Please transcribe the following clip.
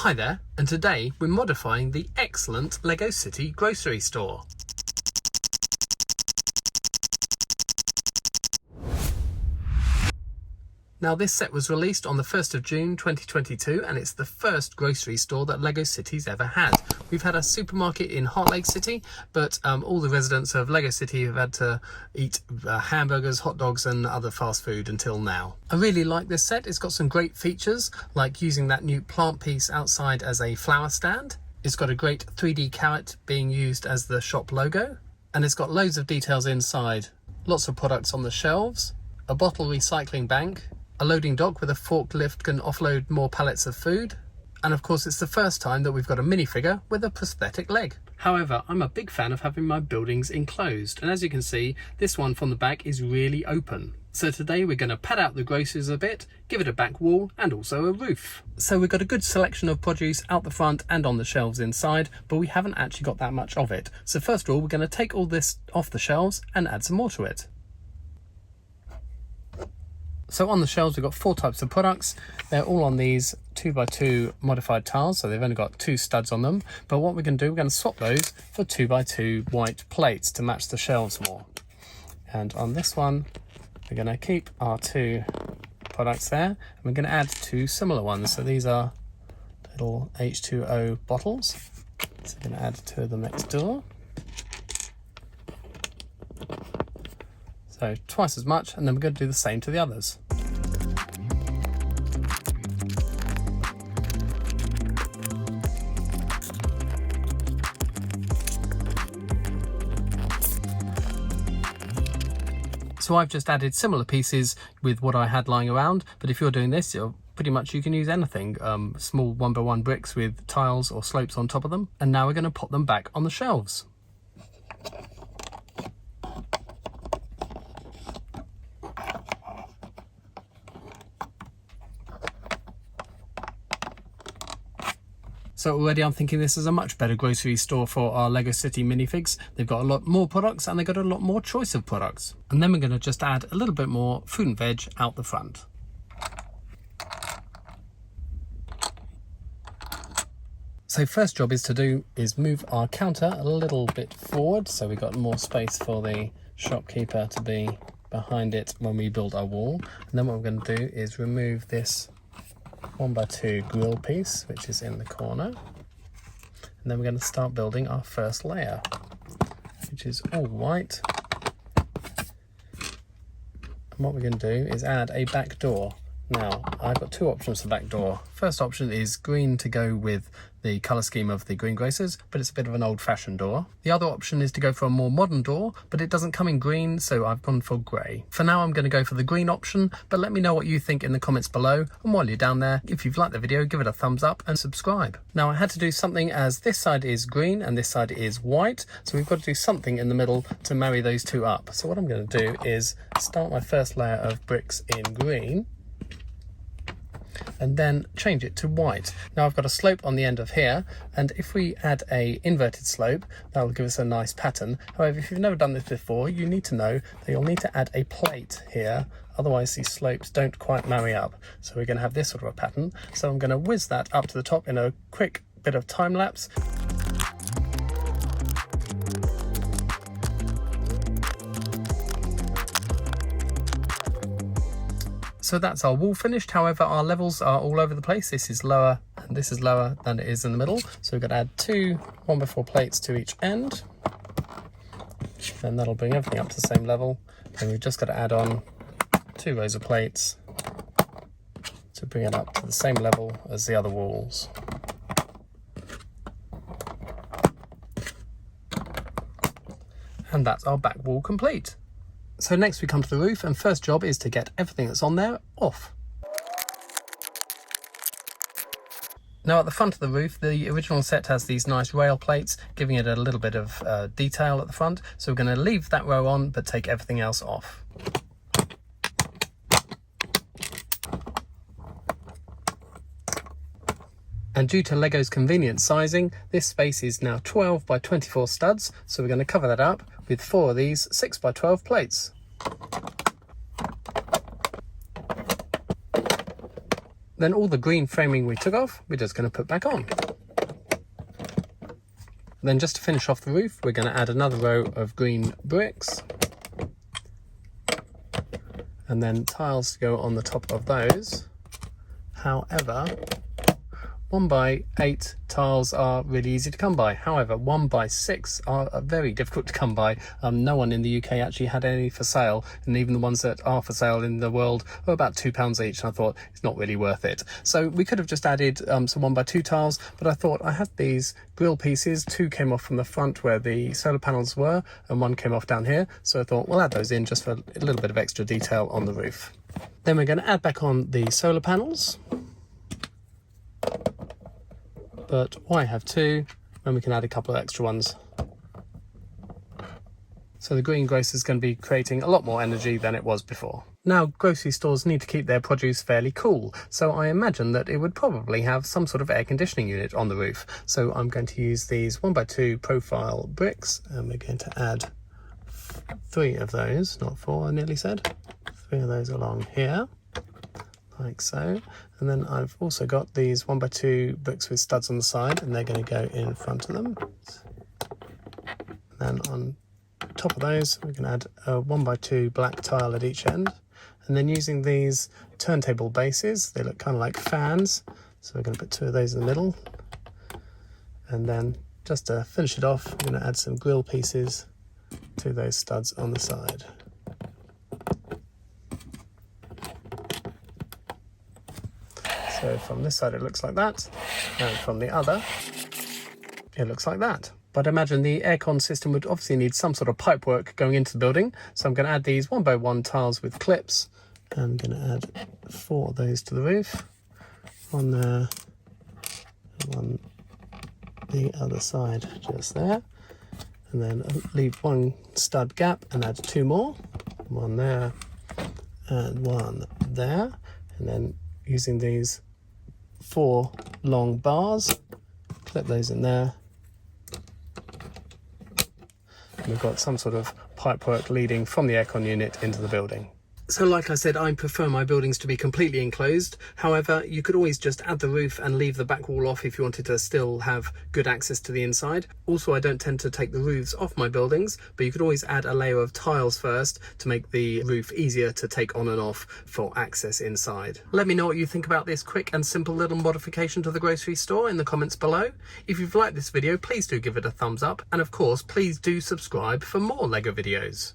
Hi there, and today we're modifying the excellent Lego City grocery store. Now this set was released on the 1st of June 2022 and it's the first grocery store that Lego City's ever had. We've had a supermarket in Hot Lake City, but all the residents of Lego City have had to eat hamburgers, hot dogs and other fast food until now. I really like this set. It's got some great features like using that new plant piece outside as a flower stand. It's got a great 3D carrot being used as the shop logo, and it's got loads of details inside. Lots of products on the shelves, a bottle recycling bank, a loading dock with a forklift can offload more pallets of food, and of course it's the first time that we've got a minifigure with a prosthetic leg. However, I'm a big fan of having my buildings enclosed, and as you can see, this one from the back is really open. So today we're going to pad out the groceries a bit, give it a back wall and also a roof. So we've got a good selection of produce out the front and on the shelves inside, but we haven't actually got that much of it. So first of all, we're going to take all this off the shelves and add some more to it. So on the shelves we've got 4 types of products. They're all on these 2x2 modified tiles, so they've only got 2 studs on them. But what we're going to do, we're going to swap those for 2x2 white plates to match the shelves more. And on this one, we're going to keep our 2 products there, and we're going to add 2 similar ones. So these are little H2O bottles. So we're going to add 2 of them next door. So twice as much, and then we're going to do the same to the others. So I've just added similar pieces with what I had lying around, but if you're doing this, pretty much you can use anything. Small 1x1 bricks with tiles or slopes on top of them. And now we're going to pop them back on the shelves. So already I'm thinking this is a much better grocery store for our Lego City minifigs. They've got a lot more products and they've got a lot more choice of products. And then we're going to just add a little bit more fruit and veg out the front. So first job is move our counter a little bit forward, so we've got more space for the shopkeeper to be behind it when we build our wall. And then what we're going to do is remove this 1x2 grill piece, which is in the corner, and then we're going to start building our first layer, which is all white. And what we're going to do is add a back door. Now I've got 2 options for back door. First option is green to go with the colour scheme of the greengrocers, but it's a bit of an old-fashioned door. The other option is to go for a more modern door, but it doesn't come in green, so I've gone for grey. For now I'm going to go for the green option, but let me know what you think in the comments below, and while you're down there, if you've liked the video, give it a thumbs up and subscribe. Now I had to do something, as this side is green and this side is white, so we've got to do something in the middle to marry those 2 up. So what I'm going to do is start my first layer of bricks in green, and then change it to white. Now I've got a slope on the end of here, and if we add a inverted slope, that will give us a nice pattern. However, if you've never done this before, you need to know that you'll need to add a plate here, otherwise these slopes don't quite marry up. So we're going to have this sort of a pattern. So I'm going to whiz that up to the top in a quick bit of time lapse. So that's our wall finished. However, our levels are all over the place. This is lower and this is lower than it is in the middle. So we're going to add 2 1x4 plates to each end. Then that'll bring everything up to the same level. And we've just got to add on 2 rows of plates to bring it up to the same level as the other walls. And that's our back wall complete. So next we come to the roof, and first job is to get everything that's on there off. Now at the front of the roof, the original set has these nice rail plates, giving it a little bit of detail at the front. So we're going to leave that row on, but take everything else off. And due to Lego's convenient sizing, this space is now 12 by 24 studs, so we're going to cover that up with 4 of these 6 by 12 plates. Then all the green framing we took off, we're just going to put back on. Then just to finish off the roof, we're going to add another row of green bricks. And then tiles to go on the top of those. However, 1x8 tiles are really easy to come by. However, 1x6 are very difficult to come by. No one in the UK actually had any for sale, and even the ones that are for sale in the world are about £2 each, and I thought it's not really worth it. So we could have just added some 1x2 tiles, but I thought I had these grill pieces. 2 came off from the front where the solar panels were, and 1 came off down here, so I thought we'll add those in just for a little bit of extra detail on the roof. Then we're going to add back on the solar panels. But why have 2 when we can add a couple of extra ones? So the greengrocer is going to be creating a lot more energy than it was before. Now, grocery stores need to keep their produce fairly cool, so I imagine that it would probably have some sort of air conditioning unit on the roof. So I'm going to use these 1x2 profile bricks, and we're going to add 3 of those, not 4 I nearly said, 3 of those along here. Like so, and then I've also got these 1x2 bricks with studs on the side, and they're going to go in front of them. And then on top of those, we can add a 1x2 black tile at each end, and then using these turntable bases, they look kind of like fans, so we're going to put 2 of those in the middle, and then just to finish it off, I'm going to add some grill pieces to those studs on the side. So from this side it looks like that, and from the other it looks like that. But I imagine the aircon system would obviously need some sort of pipework going into the building, so I'm going to add these 1x1 tiles with clips. I'm going to add 4 of those to the roof, 1 there, and 1 the other side just there, and then leave 1 stud gap and add 2 more, 1 there and 1 there, and then using these 4 long bars, clip those in there, and we've got some sort of pipework leading from the aircon unit into the building. So like I said, I prefer my buildings to be completely enclosed. However, you could always just add the roof and leave the back wall off if you wanted to still have good access to the inside. Also, I don't tend to take the roofs off my buildings, but you could always add a layer of tiles first to make the roof easier to take on and off for access inside. Let me know what you think about this quick and simple little modification to the grocery store in the comments below. If you've liked this video, please do give it a thumbs up, and of course, please do subscribe for more LEGO videos.